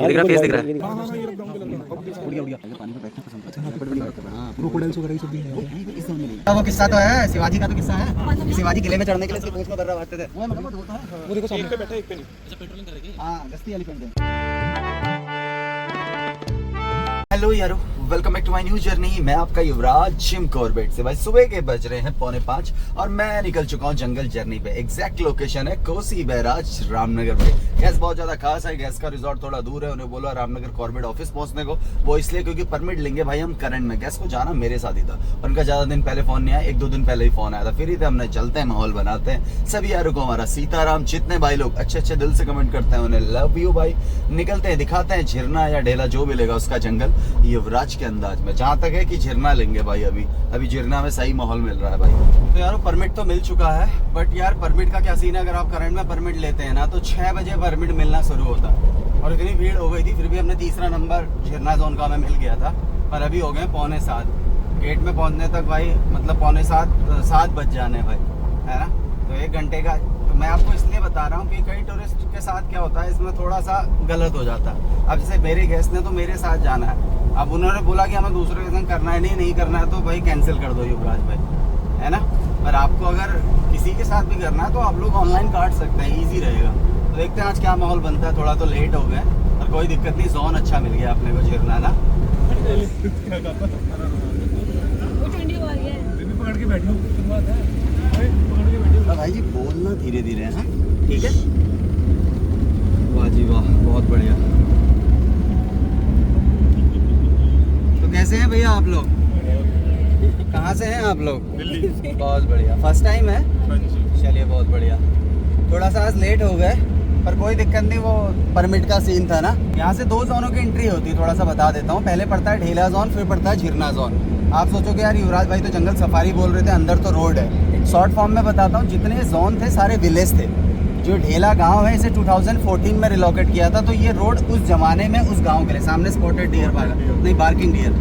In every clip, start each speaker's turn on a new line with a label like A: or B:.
A: दिख रहा फेस दिख रहा है।
B: वो किस्सा तो है, शिवाजी का तो किस्सा है। शिवाजी किले में चढ़ने के लिए इसके पूंछ में बर्रा बांटते थे। वो देखो सामने। एक पे बैठा एक पे नहीं। अच्छा पेट्रोलिंग करेगी। हां, गश्ती एलिफेंट है। हेलो यारो, welcome back to my new journey. मैं आपका युवराज जिम कॉर्बेट से। भाई सुबह के बज रहे हैं 4:45 और मैं निकल चुका हूँ जंगल जर्नी पे। एग्जैक्ट लोकेशन है कोसी बैराज रामनगर में। गैस बहुत ज्यादा खास है, गैस का रिजॉर्ट थोड़ा दूर है। उन्हें बोला रामनगर कॉर्बेट ऑफिस पहुंचने को, वो इसलिए क्योंकि परमिट लेंगे भाई हम करंट में। गैस को जाना मेरे साथ ही था, उनका ज्यादा दिन पहले फोन नहीं आया, 1-2 दिन पहले ही फोन आया था। फिर ही थे हमने चलते हैं, माहौल बनाते हैं। सभी यारों को हमारा सीताराम। जितने भाई लोग अच्छे अच्छे दिल से कमेंट करते हैं उन्हें लव यू भाई। निकलते हैं, दिखाते हैं झिरना या ढेला जो भी लेगा उसका जंगल युवराज के अंदाज में। जहाँ तक है कि झिरना लेंगे भाई, अभी झिरना में सही माहौल मिल रहा है भाई। तो यार परमिट तो मिल चुका है, बट यार परमिट का क्या सीन है, अगर आप करंट में परमिट लेते हैं ना तो 6 बजे परमिट मिलना शुरू होता है। और इतनी भीड़ हो गई थी, फिर भी हमने तीसरा नंबर झिरना जोन का हमें मिल गया था। पर अभी हो गए 6:45 गेट में पहुंचने तक भाई, मतलब 6:45 बज जाने भाई, है ना। तो 1 घंटे का। तो मैं आपको इसलिए बता रहा हूँ कि कई टूरिस्ट के साथ क्या होता है, इसमें थोड़ा सा गलत हो जाता है। अब जैसे मेरे गेस्ट ने तो मेरे साथ जाना है, अब उन्होंने बोला कि हमें दूसरे के संग करना है, नहीं करना है तो भाई कैंसिल कर दो युवराज भाई, है ना। पर आपको अगर किसी के साथ भी करना है तो आप लोग ऑनलाइन काट सकते हैं, ईजी रहेगा। तो देखते हैं आज क्या माहौल बनता है। थोड़ा तो लेट हो गए और कोई दिक्कत नहीं, जोन अच्छा मिल गया अपने को झिरना ना। भाई जी बोलना धीरे धीरे है, ठीक है। वाह जी वाह, बहुत बढ़िया। तो कैसे हैं भैया आप लोग? कहाँ से हैं आप लोग? दिल्ली। बहुत बढ़िया, फर्स्ट टाइम है? चलिए बहुत बढ़िया। थोड़ा सा आज लेट हो गए पर कोई दिक्कत नहीं, वो परमिट का सीन था ना। यहाँ से 2 जोनों की एंट्री होती है, थोड़ा सा बता देता हूँ। पहले पड़ता है ढेला जोन, फिर पड़ता है झिरना जोन। आप सोचोगे यार युवराज भाई तो जंगल सफारी बोल रहे थे, अंदर तो रोड है। शॉर्ट फॉर्म में बताता हूँ, जितने जोन थे सारे विलेज थे। जो ढेला गांव है इसे 2014 में रिलोकेट किया था। तो ये रोड उस जमाने में उस गांव के लिए, सामने स्पॉटेड डियर भागा नहीं, बार्किंग डियर,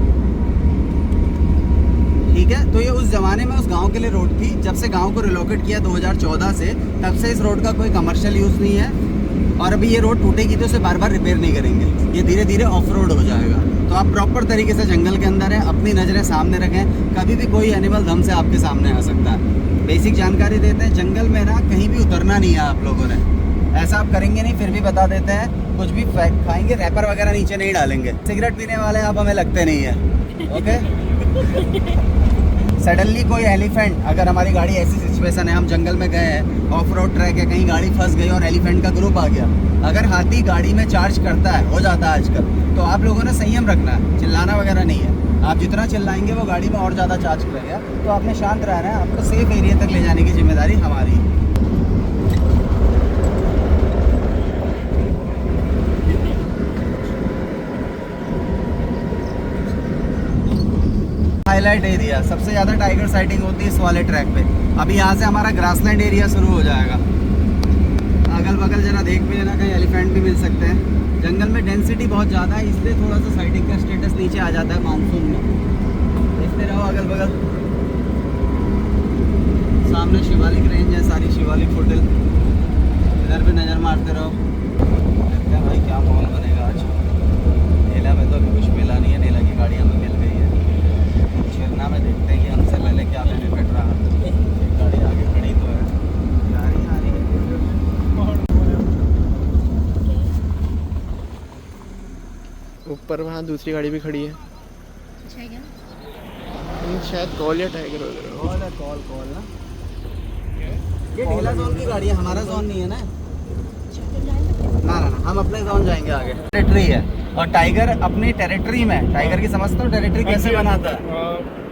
B: ठीक है। तो ये उस जमाने में उस गांव के लिए रोड थी। जब से गांव को रिलोकेट किया 2014 से, तब से इस रोड का कोई कमर्शियल यूज़ नहीं है। और अभी ये रोड टूटेगी तो उसे बार बार रिपेयर नहीं करेंगे, ये धीरे धीरे ऑफ रोड हो जाएगा। तो आप प्रॉपर तरीके से जंगल के अंदर हैं, अपनी नज़रें सामने रखें। कभी भी कोई एनिमल दम से आपके सामने आ सकता है। बेसिक जानकारी देते हैं, जंगल में ना कहीं भी उतरना नहीं है आप लोगों ने। ऐसा आप करेंगे नहीं, फिर भी बता देते हैं। कुछ भी खाएंगे रैपर वगैरह नीचे नहीं डालेंगे। सिगरेट पीने वाले आप हमें लगते नहीं है, ओके। सडनली कोई एलिफेंट, अगर हमारी गाड़ी ऐसी सिचुएशन है, हम जंगल में गए हैं, ऑफ रोड ट्रैक है, कहीं गाड़ी फंस गई और एलिफेंट का ग्रुप आ गया, अगर हाथी गाड़ी में चार्ज करता है, हो जाता है आजकल, तो आप लोगों ने संयम रखना है, चिल्लाना वगैरह नहीं है। आप जितना चिल्लाएंगे वो गाड़ी में और ज़्यादा चार्ज करेगा। तो आपने शांत रहना है, आपको सेफ एरिया तक ले जाने की जिम्मेदारी हमारी है। हाईलाइट एरिया, सबसे ज़्यादा टाइगर साइटिंग होती है इस वाले ट्रैक पे। अभी यहाँ से हमारा ग्रासलैंड एरिया शुरू हो जाएगा। अगल बगल जरा देख भी लेना, कहीं एलिफेंट भी मिल सकते हैं। जंगल में डेंसिटी बहुत ज़्यादा है, इसलिए थोड़ा सा साइटिंग का स्टेटस नीचे आ जाता है मानसून में। देखते रहो अगल बगल, सामने शिवालिक रेंज है, सारी शिवालिक फुटिल, इधर भी नज़र मारते रहो। देखते हैं भाई क्या माहौल बनेगा आज। ढेला में तो अभी कुछ मिला नहीं है, ढेला की गाड़ी हमें मिल गई है। झिरना में देखते हैं कि हमसे पहले क्या बेनिफिट रहा। एक गाड़ी आगे खड़ी तो है, गाड़ी आ रही है।
C: ऊपर वहाँ दूसरी गाड़ी भी खड़ी है, शायद कॉल या टाइगर वगैरह।
B: कॉल ना, ये ढेला जोन की गाड़ी है, हमारा जोन नहीं है ना। ना हम अपने जोन जाएंगे आगे। टेरिटरी है और टाइगर अपनी टेरिटरी में, टाइगर की समझते हो टेरिटरी कैसे बनाता है?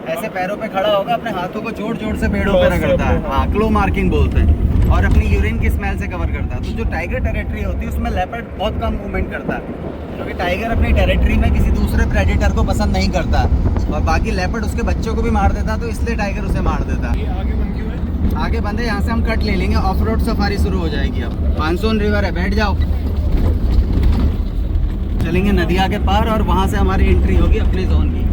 B: ऐसे पैरों पे खड़ा होगा, अपने हाथों को जोड़ जोड़ से पेड़ों पे रगड़ता है। हाँ, क्लो मार्किंग बोलते हैं। और अपनी यूरिन की स्मेल से कवर करता है। तो जो टाइगर टेरिटरी होती है उसमें लेपर्ड बहुत कम मूवमेंट करता है, क्योंकि टाइगर अपनी टेरिटरी में किसी दूसरे प्रेडेटर को पसंद नहीं करता और बाकी लेपर्ड उसके बच्चों को भी मार देता है, तो इसलिए टाइगर उसे मार देता है। आगे बंद है, यहाँ से हम कट ले लेंगे, ऑफ रोड सफारी शुरू हो जाएगी। अब मानसून रिवर है, बैठ जाओ। चलेंगे नदिया के पार और वहाँ से हमारी एंट्री होगी अपने जोन की।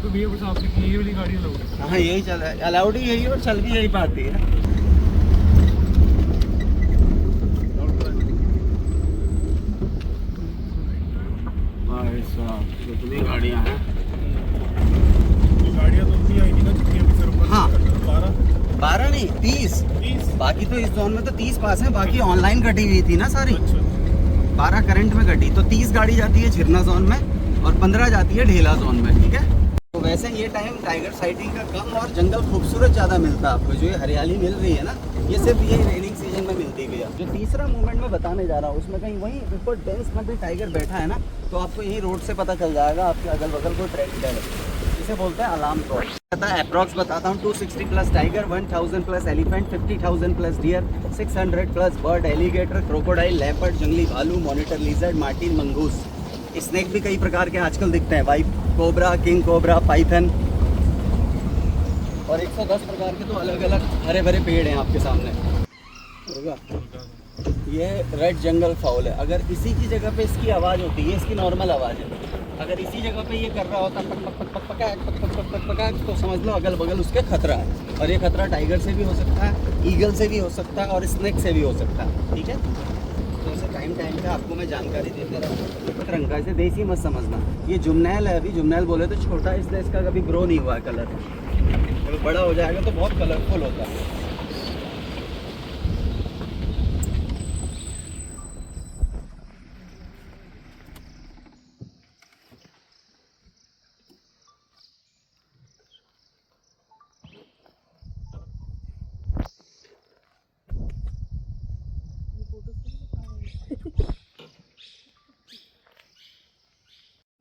A: तो भैया कुछ आपसे कि ये वाली गाड़ी अलाउड है।
B: हाँ यही चल है, अलाउड ही यही और चल भी यही पाती है। कितनी गाड़ियाँ हैं,
A: गाड़ियाँ तो उतनी आएगी ना जितनी अभी सर
B: हाँ।
A: 12
B: नहीं 30।
A: 30।
B: बाकी तो इस जोन में तो 30 पास है, बाकी ऑनलाइन कटी हुई थी ना सारी।
A: अच्छा
B: 12 करंट में कटी, तो 30 गाड़ी जाती है झिरना जोन में और 15 जाती है ढेला जोन में, ठीक है। तो वैसे ये टाइम टाइगर साइटिंग का कम और जंगल खूबसूरत ज़्यादा मिलता है आपको। जो ये हरियाली मिल रही है ना, ये सिर्फ ये रेनिंग सीजन में मिलती है। जो तीसरा मूवमेंट में बताने जा रहा हूँ उसमें कहीं वहीं ऊपर डेंस में भी टाइगर बैठा है ना, तो आपको यही रोड से पता चल जाएगा आपके अगल बगल कोई ट्रेंड है। इसे बोलते हैं अलार्म क्रॉस। अप्रॉक्स बताता हूँ 260 plus tiger, 1000 plus elephant, 50,000 plus deer, 600 plus bird, alligator, crocodile, leopard, जंगली भालू, monitor lizard, marten, mongoose. Snake भी कई प्रकार के आजकल दिखते हैं, white cobra, king cobra, python, और 110 प्रकार के तो अलग अलग हरे भरे पेड़ हैं आपके सामने। होगा ये रेड जंगल फाउल है। अगर इसी की जगह पे इसकी आवाज़ होती है, इसकी नॉर्मल आवाज़ है, अगर इसी जगह पे ये कर रहा होता पक पक पक पक पकाक पक पक पक पक पकाक, तो समझ लो अगल बगल उसके खतरा है। और ये खतरा टाइगर से भी हो सकता है, ईगल से भी हो सकता है और स्नेक से भी हो सकता है, ठीक है। तो ऐसे टाइम टाइम पे आपको मैं जानकारी देते रहूँ। रंग का इसे देसी मत समझना। ये जुमनैल है, अभी जुमनैल बोले तो छोटा है इसलिए इसका कभी ग्रो नहीं हुआ है कलर। जब बड़ा हो जाएगा तो बहुत कलरफुल होता है।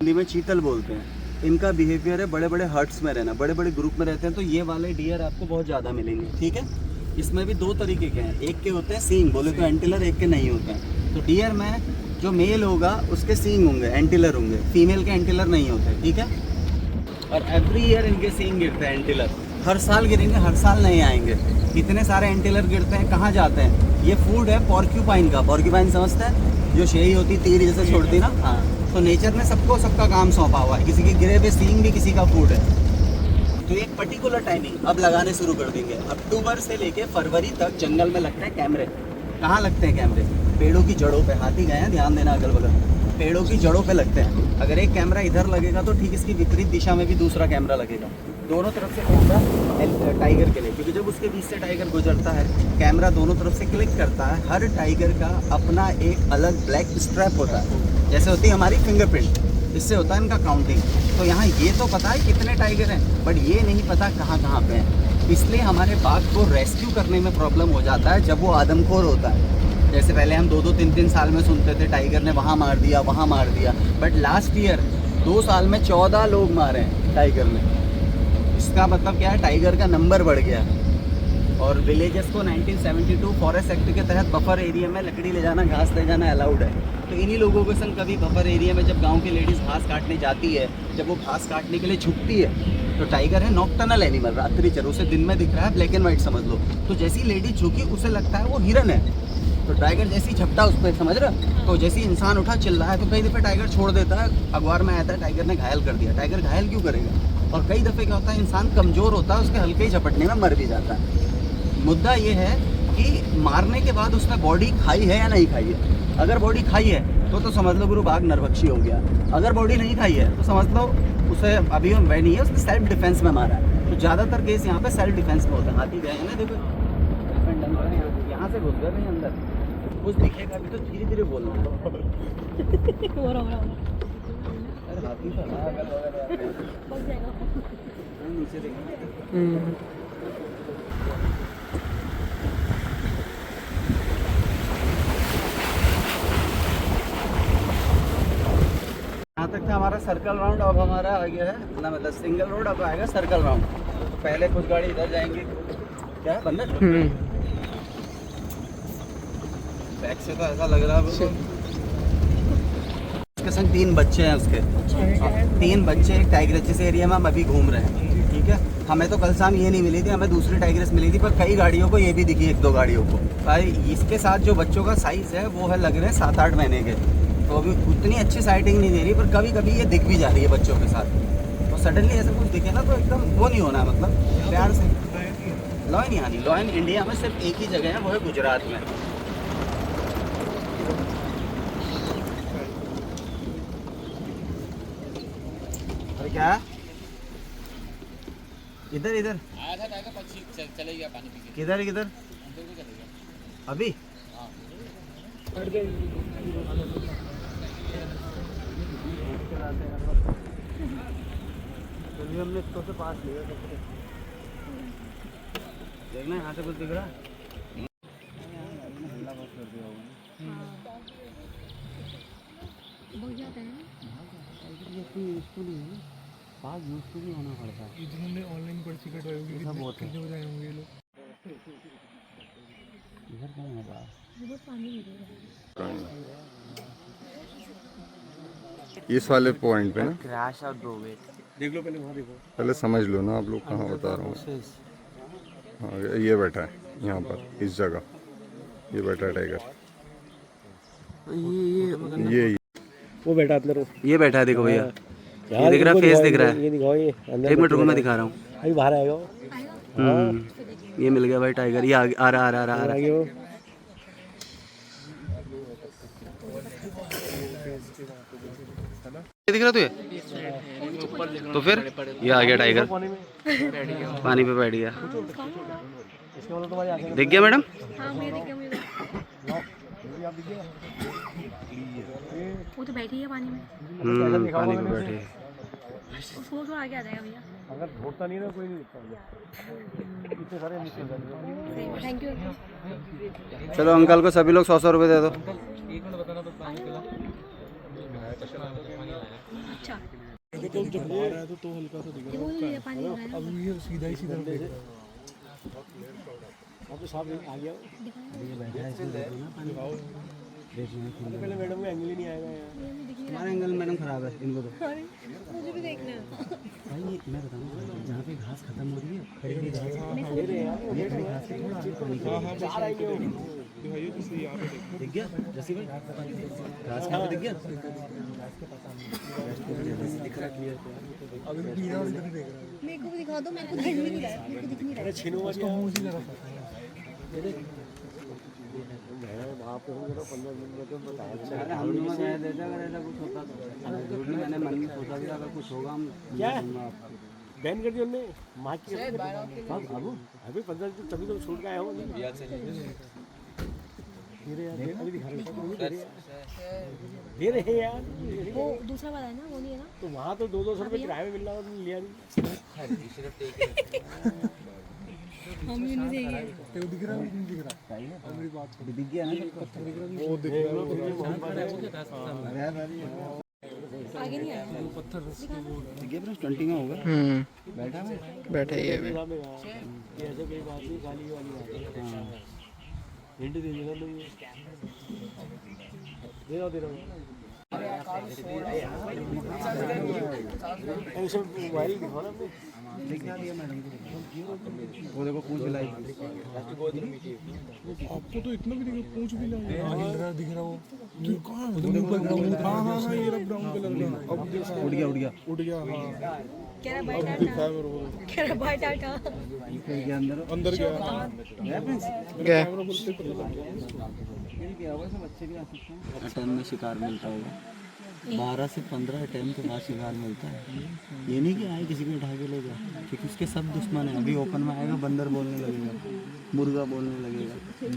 B: हिंदी में चीतल बोलते हैं। इनका बिहेवियर है बड़े बड़े हर्ट्स में रहना, बड़े बड़े ग्रुप में रहते हैं। तो ये वाले डियर आपको बहुत ज़्यादा मिलेंगे, ठीक है। इसमें भी दो तरीके के हैं, एक के होते हैं सींग बोले तो एंटीलर, एक के नहीं होते हैं। तो डियर में जो मेल होगा उसके सींग होंगे, एंटीलर होंगे, फीमेल के एंटीलर नहीं होते, ठीक है। और एवरी ईयर इनके सींग गिरते हैं एंटीलर, हर साल गिरेंगे, हर साल नहीं आएंगे। इतने सारे एंटीलर गिरते हैं, कहाँ जाते हैं? ये फूड है पॉर्क्यूपाइन का। पॉर्क्यूपाइन समझते हैं, जो शेरी होती तीर जैसे छोड़ती ना, हाँ। तो नेचर ने सबको सबका काम सौंपा हुआ है, किसी के गिरे हुए सींग भी किसी का फूड है। तो एक पर्टिकुलर टाइमिंग अब लगाने शुरू कर देंगे। अक्टूबर से लेके फरवरी तक जंगल में लगते हैं कैमरे। कहाँ लगते हैं कैमरे? पेड़ों की जड़ों पे। हाथी गए हैं, ध्यान देना अगल बगल, पेड़ों की जड़ों पे लगते हैं। अगर एक कैमरा इधर लगेगा तो ठीक इसकी विपरीत दिशा में भी दूसरा कैमरा लगेगा, दोनों तरफ से कैमरा टाइगर के लिए। क्योंकि जब उसके बीच से टाइगर गुजरता है, कैमरा दोनों तरफ से क्लिक करता है। हर टाइगर का अपना एक अलग ब्लैक स्ट्रैप होता है, जैसे होती है हमारी फिंगरप्रिंट, इससे होता है इनका काउंटिंग। तो यहाँ ये तो पता है कितने टाइगर हैं, बट ये नहीं पता कहाँ कहाँ पे हैं। इसलिए हमारे बाघ को रेस्क्यू करने में प्रॉब्लम हो जाता है जब वो आदमखोर होता है। जैसे पहले हम 2-2, 3-3 साल में सुनते थे टाइगर ने वहाँ मार दिया, वहाँ मार दिया, बट लास्ट ईयर 2 साल में 14 लोग मारे हैं टाइगर ने। इसका मतलब क्या है? टाइगर का नंबर बढ़ गया है। और विलेजेस को 1972 फॉरेस्ट एक्ट के तहत बफर एरिया में लकड़ी ले जाना, घास ले जाना अलाउड है। तो इन्हीं लोगों के संग कभी बफर एरिया में जब गांव की लेडीज़ घास काटने जाती है, जब वो घास काटने के लिए झुकती है, तो टाइगर है नॉक्टर्नल एनिमल, रात्रिचर, उसे दिन में दिख रहा है, ब्लैक एंड वाइट समझ लो। तो जैसी लेडी झुकी उसे लगता है वो हिरन है, तो टाइगर जैसी झपटा उस पर, समझ रहा। तो जैसी इंसान उठा चिल्ला है तो कई दफ़े टाइगर छोड़ देता है, अखबार में आता है टाइगर ने घायल कर दिया। टाइगर घायल क्यों करेगा? और कई दफ़े क्या होता है, इंसान कमज़ोर होता है, उसके हल्के ही झपटने में मर भी जाता है। मुद्दा ये है कि मारने के बाद उसने बॉडी खाई है या नहीं खाई है। अगर बॉडी खाई है तो समझ लो गुरु बाघ नरभक्षी हो गया। अगर बॉडी नहीं खाई है तो समझ लो उसे अभी वह नहीं है, उसने सेल्फ डिफेंस में मारा है। तो ज़्यादातर केस यहाँ पे सेल्फ डिफेंस में होता है। हाथी गए हैं ना, देखो यहाँ से घुस गए भाई अंदर, कुछ दिखेगा अभी तो धीरे धीरे बोलना। अरे हाथी तो नीचे देखो। यहाँ तक था हमारा सर्कल राउंड। अब हमारा आ गया है ना, मतलब सिंगल रोड, अब आएगा सर्कल राउंड। पहले कुछ गाड़ी इधर जाएंगी, क्या है बंदर? बैक से तो ऐसा लग रहा है उसके संग 3 बच्चे हैं उसके। 3 बच्चे एक टाइग्रेस एरिया में हम अभी घूम रहे हैं, ठीक है। हमें तो कल शाम ये नहीं मिली थी, हमें दूसरी टाइग्रेस मिली थी, पर कई गाड़ियों को ये भी दिखी, 1-2 गाड़ियों को। भाई इसके साथ जो बच्चों का साइज़ है वो है लग रहे हैं 7-8 महीने के। तो अभी उतनी अच्छी साइटिंग नहीं दे रही, पर कभी कभी ये दिख भी जा रही है बच्चों के साथ। तो आपको सडनली ऐसा कुछ दिखे ना तो एकदम वो नहीं होना है, मतलब प्यार से। लॉयन यहाँ नहीं, लॉयन इंडिया में सिर्फ एक ही जगह है, वो है गुजरात में। अरे क्या इधर इधर
D: आया था टाइगर पक्षी चले गया पानी पी के।
B: किधर किधर
D: अंदर को चले गया।
B: अभी हमने इसको से पास लिया, देखना यहाँ से कुछ दिख रहा है। पास यूज़फुल भी होना पड़ता है।
A: जिन्होंने ऑनलाइन पर्ची कटवाई होगी
B: सब होते हैं।
A: कितने बजे आए होंगे ये लोग?
B: इधर कहाँ है बाहर?
E: इस वाले पॉइंट पे ना
C: क्रैश आउट गो वे।
A: देख लो पहले, वहाँ देखो।
E: पहले समझ लो ना आप लोग कहाँ बता रहा हूँ। हाँ ये बैठा है यहाँ पर इस जगह, ये बैठा है टाइगर। ये
A: वो बैठा अंदर,
B: ये बैठा है, देखो भैया, ये दिख रहा है, फेस दिख रहा है।
A: ये दिखाओ, ये अंदर।
B: एक मिनट रुको, मैं दिखा रहा हूँ।
A: अभी बाहर आएगा वो।
B: ये मिल गया भाई टाइगर, ये आ रहा
A: आगे वो।
B: ये दिख रहा तुझे? तो फिर ये आ गया टाइगर, पानी पे बैठ गया। दिख गया मैडम?
F: वो तो बैठी है पानी में।
B: पानी पे बैठी है।
F: उसको तो आगे आ जाएगा भैया।
A: अगर छोड़ता नहीं ना कोई नहीं दिखता। इतने सारे मिस हो जाते हैं।
F: Thank you.
B: चलो अंकल को सभी लोग 100 रुपये दे दो।
F: अच्छा
A: देखो जब आ रहा है तो हल्का सा दिख रहा
F: देखो ये पानी हो रहा है ना।
A: अब ये सीधा ही सीधा देखे। अब तो साफ आ गया। पहले मैडम का एंगल ही नहीं आएगा यार।
B: हमारा एंगल मैडम खराब है, इनको दो।
F: मुझे भी देखना है।
B: भाई ये मैं बताऊँ, जहाँ पे घास खत्म हो रही है, खड़ी घास
A: दिखाइए तो सही, यहाँ पे देखो।
B: दिख गया जैसे भाई घास कहाँ पे दिख गया? दिख रहा क्लियर।
A: अभी भी पीला और इधर देख रहा है।
F: मेरे को भी दिखा दो, मेरे को दिख नहीं रहा है। मेरे को दिख नहीं रहा है।
A: छीनो उसका मुंह सी तरफ है।
B: हम लोग शायद ऐसा अगर ऐसा कुछ होता तो झूठ नहीं, मैंने मन में सोचा था अगर कुछ होगा हम
A: क्या बैन कर दिया उन्होंने माँ की बाबू अभी 15 दिन तभी तो छूट के आया हो। अभी दिखा रहे दे रहे हैं यार।
F: वो दूसरा वाला है ना, वो नहीं है ना।
A: तो वहाँ तो 200 रुपये किराए में मिल रहा है, लिया नहीं।
F: हम ये नहीं देंगे।
A: तो दिख रहा है नहीं दिख रहा है? मेरी बात सुन।
B: दिख गया ना, पत्थर दिख रहा है।
A: वो दिख रहा है।
F: आगे नहीं आया।
A: पत्थर
B: दिख गया, 20 में होगा बैठा है।
C: बैठा ही है
A: ऐसे कोई बात नहीं, खाली वाली बात है। हिंट दे देना नहीं दे रहा ऐसे मोबाइल दिखाओ ना अपने।
B: दिखा दिया मैडम को, वो देखो पूछ लाई।
A: आपको तो इतना भी दिखा, पूछ भी ना हिल रहा दिख रहा वो। कहाँ ऊपर ग्राउंड? हाँ हाँ हाँ, ये ब्राउन कलर का। अब देखो
B: उड़ गया
A: उड़ गया। हाँ
F: कह रहा बाय
A: दिखा
F: टाटा।
A: है मेरे को।
F: कह रहा बाय टाटा।
A: अंदर गया।
C: क्या
A: कैमरा बोलते पता लग गया।
B: टन में शिकार मिलता होगा, 12 से 15 टन के बाद शिकार मिलता है। ये नहीं कि आए किसी को उठा के ले जाए, क्योंकि उसके सब दुश्मन है। अभी ओपन में आएगा, बंदर बोलने लगेगा, मुर्गा बोलने लगेगा,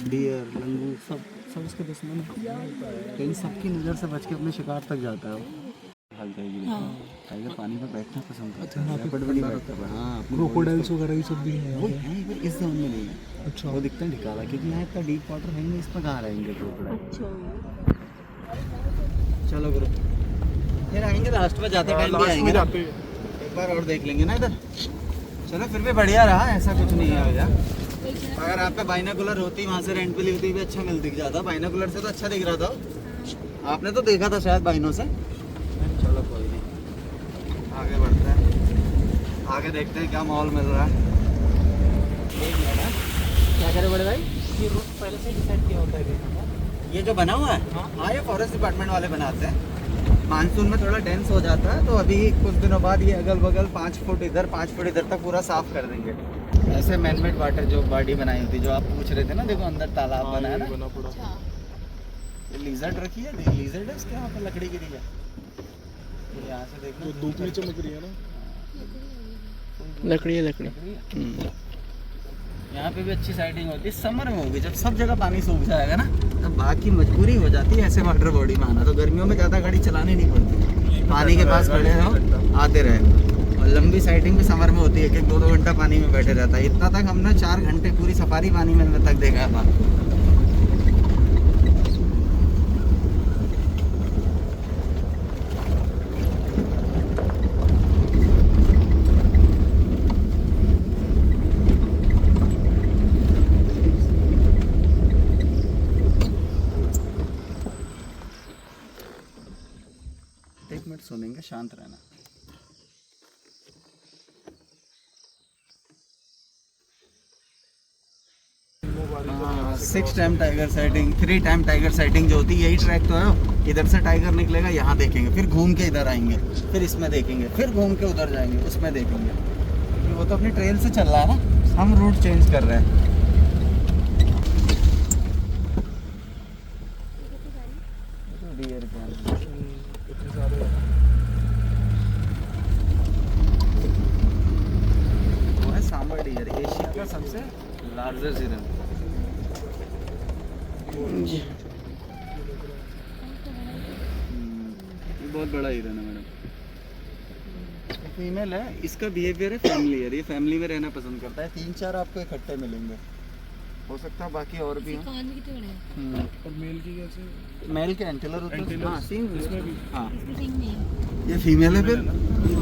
B: डियर, लंगूर, सब उसके दुश्मन है। तो इन सबकी नज़र से बच के अपने शिकार तक जाता है वो। टाइगर पानी पे बैठना पसंद करता है, बड़ी बड़ी बैठता है। हाँ,
A: क्रोकोडाइल्स वगैरह ये सब भी हैं।
B: वो है पर इस जोन में नहीं है। अच्छा, वो दिखता है ढिकाला, क्योंकि यहाँ इतना डीप वाटर है नहीं, इसमें कहाँ रहेंगे क्रोकोडाइल। चलो गुरु, फिर आएंगे लास्ट में, जाते टाइम भी आएंगे ना, एक बार और देख लेंगे ना इधर। चलो फिर भी बढ़िया रहा, ऐसा कुछ नहीं है भैया। अगर आप पे बाइनोकुलर होती, वहाँ से रेंट पे ली होती भी अच्छा दिख जाता। बाइनोकुलर से तो अच्छा दिख रहा था, आपने तो देखा था शायद बाइनो से। चलो कोई नहीं, आगे बढ़ते हैं, आगे देखते हैं क्या माहौल मिल रहा है। क्या करे बड़े भाई?
A: ये रूट पहले से डिसाइड किया होता है
B: ये जो बना हुआ है, हाँ ये फॉरेस्ट डिपार्टमेंट वाले बनाते हैं। मानसून में थोड़ा डेंस हो जाता है, तो अभी कुछ दिनों बाद ये अगल बगल 5 फुट इधर 5 फुट इधर तक पूरा साफ कर देंगे। ऐसे मैनमेड वाटर जो बॉडी बनाई होती जो आप पूछ रहे थे ना, देखो अंदर तालाब बना है ना,
A: बना पड़ा।
B: ये लिजर्ड रखी है, लिजर्ड है इसके यहाँ पे, लकड़ी गिरी है। ये यहाँ से देखो
A: तो धूप में चमक रही है ना।
C: लकड़ी है लकड़ी।
B: यहाँ पे भी अच्छी साइटिंग होती है। समर में होगी जब सब जगह पानी सूख जाएगा ना, तब बाकी मजबूरी हो जाती है ऐसे वाटर बॉडी में आना। तो गर्मियों में ज़्यादा गाड़ी चलानी नहीं पड़ती, पानी के पास खड़े रहो, आते रहे। और लंबी साइटिंग भी समर में होती है कि 2-2 घंटा पानी में बैठे रहता है। इतना तक हमने 4 घंटे पूरी सफारी पानी में तक देखा है। एक मिनट सुनेंगे, शांत रहना। हाँ, 6 time tiger sighting, 3 time tiger sighting जो होती है, यही ट्रैक तो है। इधर से टाइगर निकलेगा, यहाँ देखेंगे, फिर घूम के इधर आएंगे, फिर इसमें देखेंगे, फिर घूम के उधर जाएंगे, उसमें देखेंगे। वो तो अपनी ट्रेल से चल रहा है ना, हम रूट चेंज कर रहे हैं। वो है सांबर डियर, एशिया का सबसे लार्जेस्ट हिरन। ये बहुत बड़ा हिरन है मैडम। फीमेल है, इसका बिहेवियर है फैमिली है। ये फैमिली में रहना पसंद करता है। 3-4 आपको इकट्ठे मिलेंगे, हो सकता है बाकी और भी
F: कान भी कितने बड़े हैं।
A: और मेल की कैसे?
B: मेल के एंटेलर होते हैं।
A: Antlers,
B: हाँ, सींग
A: इसमें भी।
B: हाँ,
F: इसमें सिंग नहीं है।
B: ये फीमेल है। फिर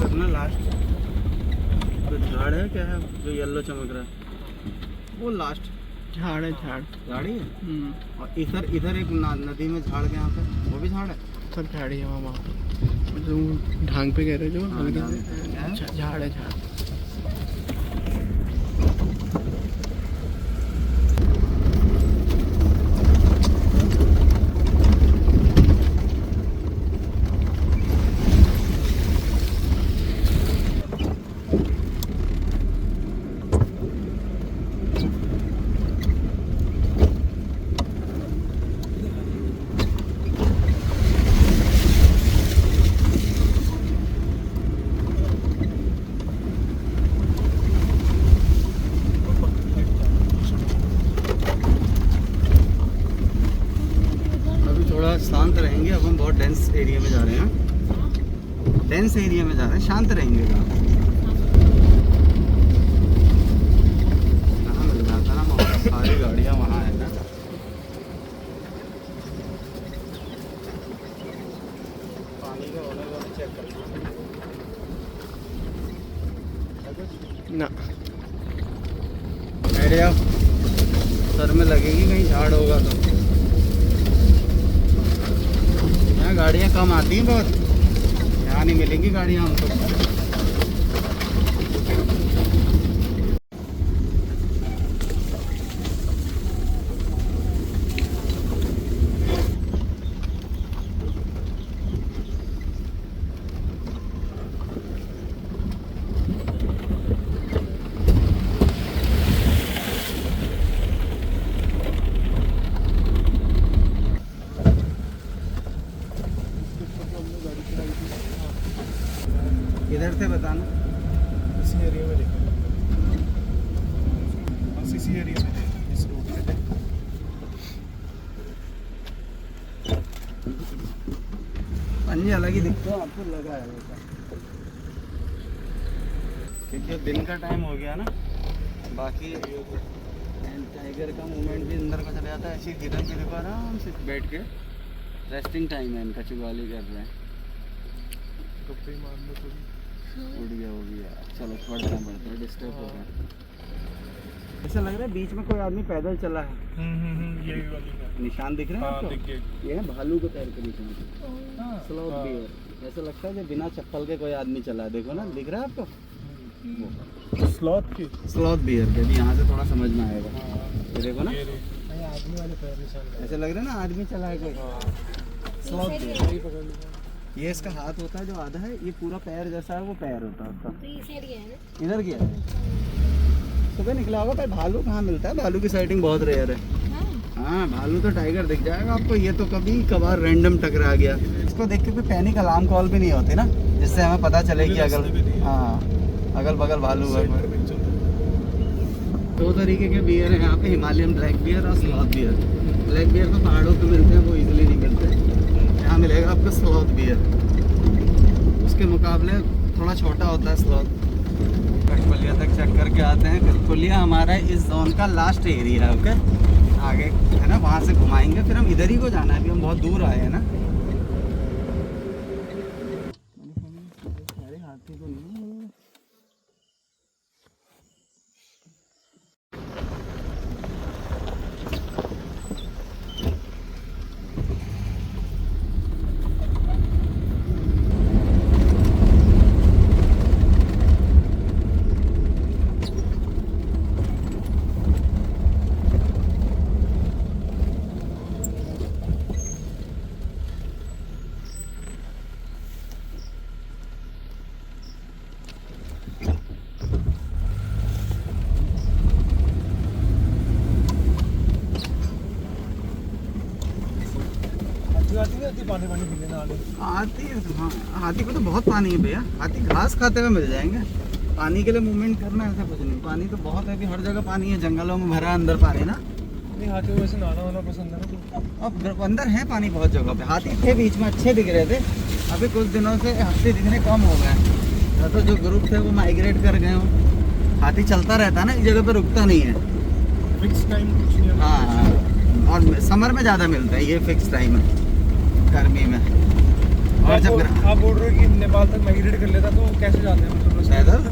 B: करना लास्ट तो झाड़ है, क्या है जो येलो चमक रहा है, वो लास्ट
C: झाड़ है झाड़।
B: झाड़ी है। और इधर एक नदी में झाड़ के यहाँ पे, वो भी झाड़ है।
C: सब झाड़ ही है वहाँ वहाँ। जो ढांग पे कह रहे हो जो
B: हाँ,
C: हल्के
B: ढांग
C: से,
B: पे। क्या है?
C: अच्छा, झाड़ है झाड़।
B: थोड़ा शांत रहेंगे। अब हम बहुत डेंस एरिया में जा रहे हैं, डेंस एरिया में जा रहे हैं, शांत रहेंगे। कहाँ मिल जाता ना माहौल, सारी गाड़ियाँ वहाँ है ना। पानी का होने वाला चेक करना
C: ना।
B: आइडिया सर में लगेगी, कहीं झाड़ होगा तो। यहाँ गाड़ियाँ कम आती हैं बहुत, यहाँ नहीं मिलेंगी गाड़ियाँ हमको। इधर से बताना,
A: इसी एरिया में देखो, बस इसी एरिया में देखो, इस रोड पे।
B: पंजे अलग ही दिखते हैं आपको, लगा है ऐसा। क्योंकि अब दिन का टाइम हो गया ना, बाकी टाइगर का मूवमेंट भी अंदर को चला जाता है। ऐसी हिरन भी देखो आराम से बैठ के, रेस्टिंग टाइम है इनका, चुगाली कर रहे हैं।
A: कपड़े मार लो तो
B: उड़ गया वो भी यार। चलो बढ़ते हैं, डिस्टर्ब हो रहा है। ऐसा लग रहा है बीच में कोई आदमी पैदल चला है।
A: यही वाली है।
B: निशान दिख रहे हैं
A: हाँ,
B: आपको?
A: दिख गए।
B: ये है भालू के पैर के निशान, स्लॉथ बियर। ऐसा लगता है कि बिना चप्पल के कोई आदमी चला है। देखो ना, दिख रहा है आपको?
A: स्लॉथ की।
B: स्लॉथ बियर के, अभी यहाँ से थोड़ा समझ में आएगा। ये देखो ना,
A: आदमी वाले पैर निशान।
B: ऐसे लग रहा है ना आदमी चला है कोई। Sloth bear.
A: यही पकड़ लो।
B: ये इसका हाथ होता है जो आधा है, ये पूरा पैर जैसा है वो पैर होता है उसका।
F: तो इस एरिया है ना।
B: इधर गया है सुबह निकला होगा। पर भालू कहाँ मिलता है, भालू की साइटिंग बहुत रेयर है।
F: हाँ।
B: हाँ भालू तो टाइगर दिख जाएगा आपको, ये तो कभी कभार रैंडम टकरा गया। इसको देख के कोई पैनिक अलार्म कॉल भी नहीं होती ना, जिससे हमें पता चले कि अगल बगल भालू है। दो तरीके के बियर है यहाँ पे, हिमालयन ब्लैक बियर और स्लॉथ बियर। ब्लैक बियर तो पहाड़ों पे मिलते हैं, वो इजीली नहीं मिलते। यहाँ मिलेगा आपको स्लॉथ बियर, उसके मुकाबले थोड़ा छोटा होता है स्लॉथ। कठपुलिया तक चेक करके आते हैं। कठपुलिया हमारा इस जोन का लास्ट एरिया है। ओके, आगे है ना, वहाँ से घुमाएंगे, फिर हम इधर ही को जाना है। अभी हम बहुत दूर आए हैं ना। हाथी को नहीं
A: पानी पीने ना
B: हाथी। हाँ, हाथी को तो बहुत पानी है भैया। हाथी घास खाते हुए मिल जाएंगे। पानी के लिए मूवमेंट करना ऐसा कुछ नहीं। पानी तो बहुत है, अभी हर जगह पानी है, जंगलों में भरा अंदर पानी ना।
A: नहीं, हाथी को वैसे नहाना वाना पसंद है ना।
B: अब अंदर है पानी बहुत जगह पे। हाथी थे बीच में, अच्छे दिख रहे थे, अभी कुछ दिनों से हाथी दिखने कम हो गए। तो जो ग्रुप थे वो माइग्रेट कर गए हो। हाथी चलता रहता है ना, इस जगह पे रुकता नहीं है।
A: फिक्स टाइम कुछ नहीं है।
B: हाँ, और समर में ज़्यादा मिलता है, ये फिक्स टाइम है, गर्मी में। और जब
A: आप बोल रहे हो कि नेपाल तक माइग्रेट कर लेता, तो कैसे जाते हैं? मतलब
B: पैदल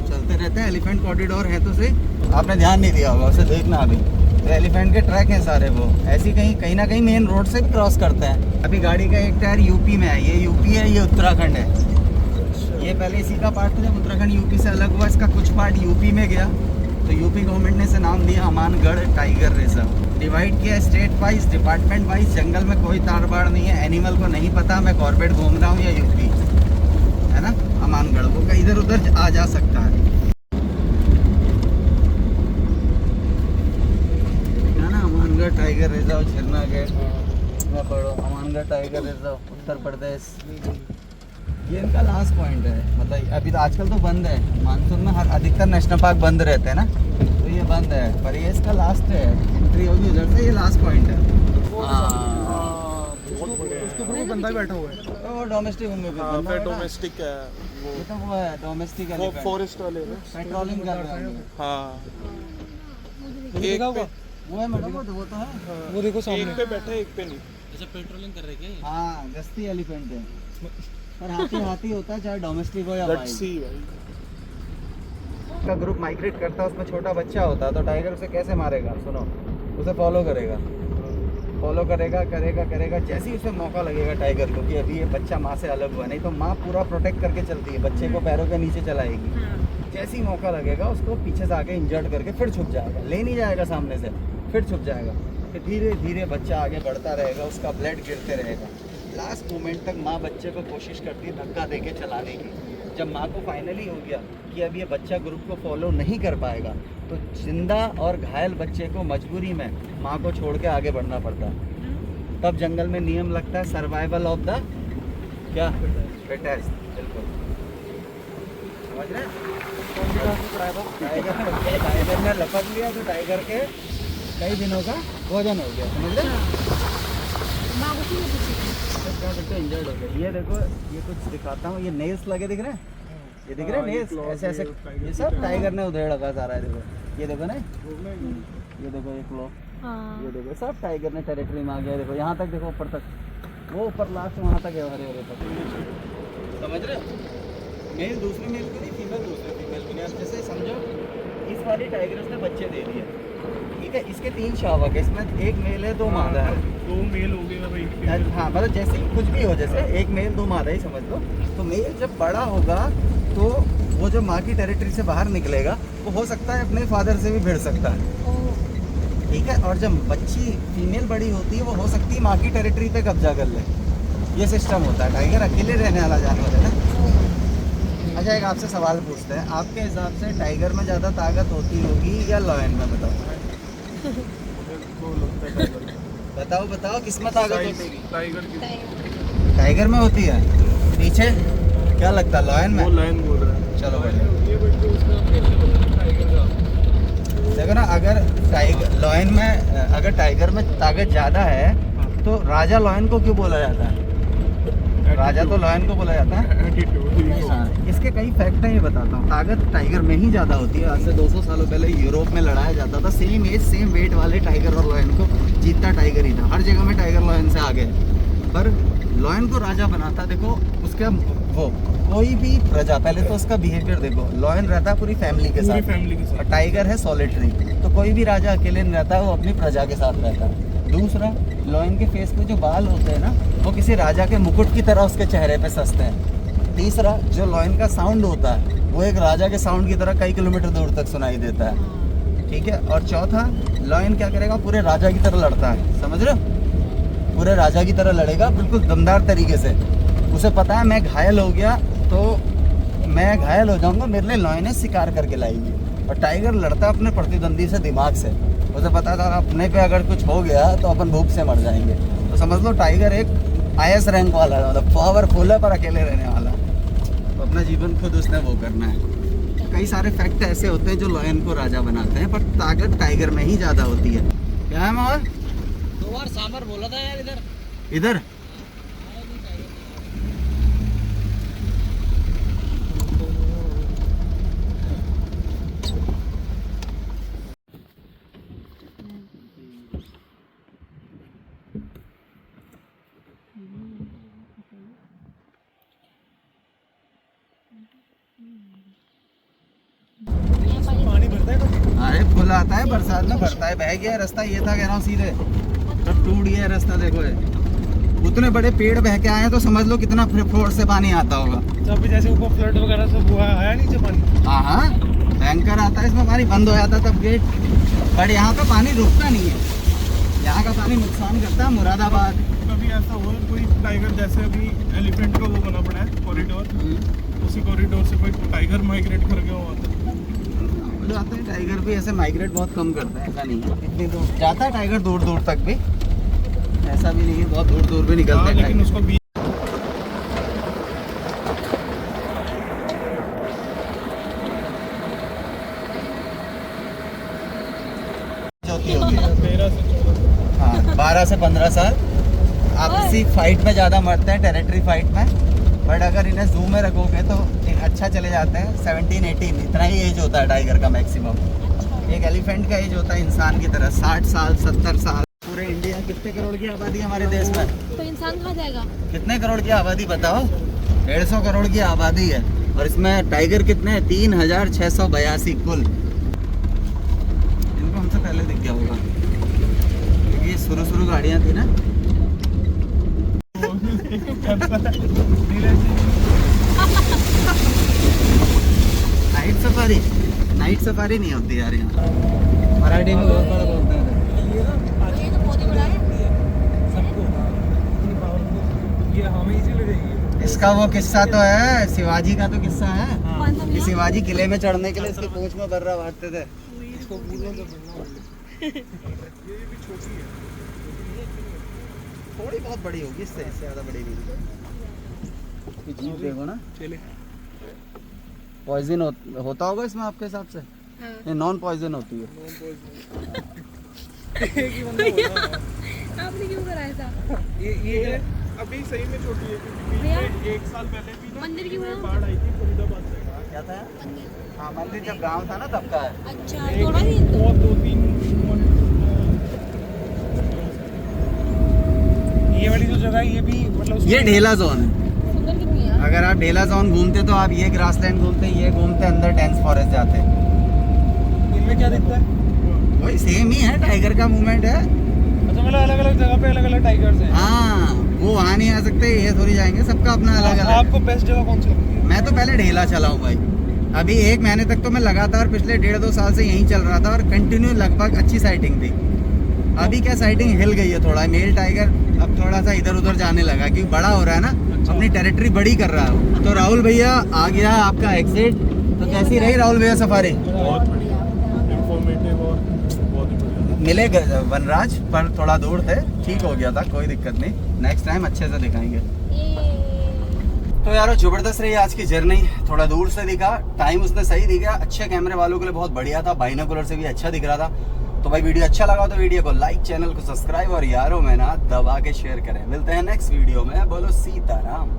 B: चलते रहते हैं। एलिफेंट कॉरिडोर है तो सही, आपने ध्यान नहीं दिया होगा उसे, देखना अभी। तो एलिफेंट के ट्रैक हैं सारे, वो ऐसी कहीं ना कहीं मेन रोड से भी क्रॉस करते हैं। अभी गाड़ी का एक टायर यूपी में है, ये यूपी है, ये उत्तराखंड है। ये पहले इसी का पार्ट था, जब उत्तराखंड यूपी से अलग हुआ, इसका कुछ पार्ट यूपी में गया, तो यूपी गवर्नमेंट ने इसे नाम दिया अमानगढ़ टाइगर रिजर्व। डिवाइड किया स्टेट वाइज, डिपार्टमेंट वाइज। जंगल में कोई तार बाड़ नहीं है, एनिमल को नहीं पता मैं कॉर्बेट घूम रहा हूँ या यूपी, है ना। अमानगढ़ वो का इधर उधर आ जा सकता है ना। अमानगढ़ टाइगर रिजर्व, झरना गेट में पढ़ो। अमानगढ़ टाइगर रिजर्व उत्तर प्रदेश, ये इनका लास्ट पॉइंट है। मतलब अभी तो आजकल तो बंद है, मानसून में हर अधिकतर नेशनल पार्क बंद रहते हैं ना, तो ये बंद है। पर ये इसका लास्ट है, एंट्री होगी उधर से, ये लास्ट पॉइंट है।
A: उसके ऊपर बंदा बैठा हुआ है।
B: तो डोमेस्टिक होंगे,
A: डोमेस्टिक है वो।
B: ये तो वो है डोमेस्टिक एलिफेंट,
A: फॉरेस्ट वाले
B: पेट्रोलिंग कर रहे हैं।
A: हाँ,
F: एक
B: वो है मैडम, वो तो है।
A: वो देखो सामने, एक पे बैठा है, एक पे नहीं।
D: अच्छा पेट्रोलिंग कर रहे क्या ये?
B: हाँ, गश्ती एलिफेंट है। पर हाथी होता है, चाहे डोमेस्टिक हो या वाइल्ड। का ग्रुप माइग्रेट करता है, उसमें छोटा बच्चा होता है, तो टाइगर उसे कैसे मारेगा? सुनो, उसे फॉलो करेगा, करेगा। जैसे ही उसे मौका लगेगा टाइगर को कि अभी ये बच्चा माँ से अलग हुआ, नहीं तो माँ पूरा प्रोटेक्ट करके चलती है, बच्चे को पैरों के नीचे चलाएगी। जैसे ही मौका लगेगा उसको पीछे से आके इंजर्ड करके फिर छुप जाएगा, ले नहीं जाएगा सामने से, फिर छुप जाएगा। फिर धीरे धीरे बच्चा आगे बढ़ता रहेगा, उसका ब्लड गिरते रहेगा। लास्ट मोमेंट तक माँ बच्चे को कोशिश करती है धक्का देके चलाने की। जब माँ को फाइनली हो गया कि अब ये बच्चा ग्रुप को फॉलो नहीं कर पाएगा, तो जिंदा और घायल बच्चे को मजबूरी में माँ को छोड़ के आगे बढ़ना पड़ता है। तब जंगल में नियम लगता है सर्वाइवल ऑफ द क्या फिटेस्ट। बिल्कुल समझ रहे टाइगर ने लपक लिया तो टाइगर के कई दिनों का भोजन हो गया, समझ रहे। इंजर्ड हो गया। ये देखो, ये कुछ दिखाता हूँ, ये नेल्स लगे दिख रहे हैं, ये दिख रहे हैं नेल्स, ऐसे ऐसे, ये सब टाइगर ने उधेड़ रखा सारा है। देखो ये देखो ना, ये देखो ये क्लो, ये देखो सब टाइगर ने टेरिटरी में आ गया। देखो यहाँ तक, देखो ऊपर तक, वो ऊपर लास्ट वहाँ तक है, हरे हरे तक, समझ रहे। मेल दूसरी मेल की नहीं, फीमेल दूसरी फीमेल की नहीं। आप जैसे समझो, इस वाली टाइगर ने बच्चे दे दिए, ठीक है। इसके 3 शावक है, इसमें एक मेल है, 2 मादा है।
A: 2 मेल हो गए भाई।
B: हाँ, मतलब जैसे कुछ भी हो, जैसे एक मेल 2 मादा ही समझ लो। तो मेल जब बड़ा होगा तो वो जो माँ की टेरिटरी से बाहर निकलेगा, वो हो सकता है अपने फादर से भी भिड़ सकता है, ठीक है। और जब बच्ची फीमेल बड़ी होती है, वो हो सकती है माँ की टेरिटरी पे कब्जा कर ले, ये सिस्टम होता है, टाइगर अकेले रहने वाला जानवर है ना। अच्छा एक आपसे सवाल पूछते हैं, आपके हिसाब से टाइगर में ज़्यादा ताकत होती होगी या लॉयन में? बताओ बताओ किस में ताकत होती है?
F: टाइगर।
B: टाइगर में होती है। पीछे क्या लगता है, लॉयन में?
A: लाइन बोल रहा है।
B: चलो देखो ना, अगर टाइगर लॉयन में, अगर टाइगर में ताकत ज़्यादा है तो राजा लॉयन को क्यों बोला जाता है? राजा तो लॉयन को बोला जाता है। हाँ, इसके कई फैक्ट हैं, ये बताता हूँ। ताकत टाइगर में ही ज़्यादा होती है। आज से 200 सालों पहले यूरोप में लड़ाया जाता था, सेम एज सेम वेट वाले टाइगर और लॉयन को, जीतता टाइगर ही था। हर जगह में टाइगर लॉयन से आगे, पर लॉयन को राजा बनाता। देखो उसका वो कोई भी प्रजा, पहले तो उसका बिहेवियर देखो। लॉयन रहता है पूरी फैमिली के साथ, और टाइगर है सॉलिटरी। तो कोई भी राजा अकेले नहीं रहता है, वो अपनी प्रजा के साथ रहता है। दूसरा, लॉयन के फेस पे जो बाल होते हैं ना, वो किसी राजा के मुकुट की तरह उसके चेहरे पे सजते हैं। तीसरा, जो लॉयन का साउंड होता है वो एक राजा के साउंड की तरह कई किलोमीटर दूर तक सुनाई देता है, ठीक है। और चौथा, लॉयन क्या करेगा, पूरे राजा की तरह लड़ता है, समझ रहे हो? पूरे राजा की तरह लड़ेगा, बिल्कुल दमदार तरीके से। उसे पता है मैं घायल हो गया तो मैं घायल हो जाऊंगा, मेरे लिए लॉयन शिकार करके लाएगी। और टाइगर लड़ता है अपने प्रतिद्वंदी से दिमाग से। उसे पता था अपने पे अगर कुछ हो गया तो अपन भूख से मर जाएंगे। तो समझ लो टाइगर एक IS रैंक वाला है, मतलब पावरफुल है पर अकेले रहने वाला। तो अपना जीवन खुद उसने वो करना है। कई सारे फैक्ट ऐसे होते हैं जो लॉयन को राजा बनाते हैं, पर ताकत टाइगर में ही ज़्यादा होती है। क्या है माहौल?
D: 2 बार सांबर बोला था यार इधर।
B: इधर
A: पानी भरता है कभी?
B: अरे फुल आता है, बरसात में भरता है। बह गया रास्ता, ये था कह रहा हूँ सीधे, तब टूट गया रास्ता। देखो ये उतने बड़े पेड़ बह के आए हैं, तो समझ लो कितना फोर्स से पानी आता होगा।
A: जब भी जैसे ऊपर फ्लड वगैरह सब हुआ आया नीचे पानी।
B: हाँ हाँ, भयंकर आता है। इसमें पानी बंद हो जाता तब गेट, पर यहाँ पे पानी रुकता नहीं है। यहाँ का पानी नुकसान करता है। मुरादाबाद
A: कभी ऐसा हुआ कोई टाइगर, जैसे अभी एलिफेंट का वो बना पड़ा है कॉरिडोर, उसी कॉरिडोर से कोई टाइगर माइग्रेट कर गया हुआ था?
B: जाते हैं टाइगर भी, ऐसे माइग्रेट बहुत कम करता है, ऐसा नहीं है। इतनी दूर जाता है टाइगर, दूर दूर तक भी, ऐसा भी नहीं है बहुत दूर दूर भी निकलता है।
A: लेकिन उसको भी
B: होती होगी
A: 13 से 14।
B: हाँ, 12 से 15 साल। आपसी फाइट में ज़्यादा मरते हैं, टेरिटरी फाइट में। बट अगर इन्हें जू में रखोगे तो एक अच्छा चले जाते हैं। 17-18 इतना ही एज होता है टाइगर का मैक्सिमम। एक एलिफेंट का एज होता है इंसान की तरह 60 साल 70 साल। पूरे इंडिया कितने करोड़ की आबादी है हमारे देश में?
F: तो इंसान कहाँ जाएगा?
B: कितने करोड़ की आबादी बताओ? 150 करोड़ की आबादी है, और इसमें टाइगर कितने हैं? 3682 कुल। इनको हमसे पहले दिख गया होगा, क्योंकि ये शुरू गाड़ियाँ थी ना। नाइट सफारी नहीं होती यार यहाँ। मराठी में बहुत बड़ा बोलते हैं।
F: ये तो बहुत ही बड़ा है।
A: सबको ये हमें इसीलिए देंगे।
B: इसका वो किस्सा तो है, शिवाजी का तो किस्सा है
F: कौन सा
B: कि
F: भैया?
B: शिवाजी किले में चढ़ने के लिए इसकी पूंछ में बर्रा बांटते थे।
A: इसको पूरा तो बनना ये भी छोटी है,
B: थोड़ी बहुत बड़ी होगी, इससे ज़्यादा बड़ी नहीं। जीप देखो ना,
A: चले
B: पॉइजन होता होगा इसमें आपके हिसाब से?
F: हाँ।
B: ये नॉन पॉइजन होती है।
A: एक ही बंदा बोला है।
F: आपने क्यों कराया था?
A: ये अभी सही में छोटी है, क्योंकि
F: भैया?
A: बीच में 1 साल पहले भी ना
F: मंदिर क्यों है?
A: बाढ़ आई थी फरीदाबाद से।
B: क्या था? हाँ, मंदिर जब गांव था ना तब का है।
F: अच्छा, थोड़ा ही तो।
A: और 2-3 ये वाली जो जगह है, ये भी मतलब
B: ये ढेला जोन है।
F: सुंदर कितनी है?
B: अगर आप ढेला जोन घूमते तो आप ये ग्रासलैंड घूमते, ये घूमते अंदर डेंस फॉरेस्ट जाते।
A: इनमें क्या दिखता है?
B: वही सेम ही है, टाइगर का मूवमेंट है।
A: अच्छा, मतलब अलग अलग जगह पे अलग अलग टाइगर्स हैं।
B: हाँ, वो वहाँ नहीं आ सकते, ये थोड़ी जाएंगे, सबका अपना अलग अलग।
A: आपको बेस्ट जगह कौन सी लगती है?
B: मैं तो पहले ढेला चला हूँ भाई। अभी 1 महीने तक तो मैं लगातार पिछले 1.5-2 साल से यहीं चल रहा था, और कंटिन्यू लगभग अच्छी साइटिंग थी। अभी क्या साइटिंग हिल गई है थोड़ा, मेल टाइगर अब थोड़ा सा इधर उधर जाने लगा क्योंकि बड़ा हो रहा है ना, अपनी टेरिटरी बड़ी कर रहा है। तो राहुल भैया आ गया आपका एग्जिट, तो कैसी रही राहुल भैया सफारी?
A: बहुत बढ़िया, इंफॉर्मेटिव और बहुत ही बढ़िया।
B: मिले वनराज पर थोड़ा दूर थे, ठीक हो गया था, कोई दिक्कत नहीं, नेक्स्ट टाइम अच्छे से दिखाएंगे। तो यारो जबरदस्त रही आज की जर्नी, थोड़ा दूर से दिखा, टाइम उसने सही दिखा, अच्छे कैमरे वालों के लिए बहुत बढ़िया था, बाइनोकुलर से भी अच्छा दिख रहा था। तो भाई वीडियो अच्छा लगा तो वीडियो को लाइक, चैनल को सब्सक्राइब और यारों में ना दबा के शेयर करें। मिलते हैं नेक्स्ट वीडियो में, बोलो सीताराम।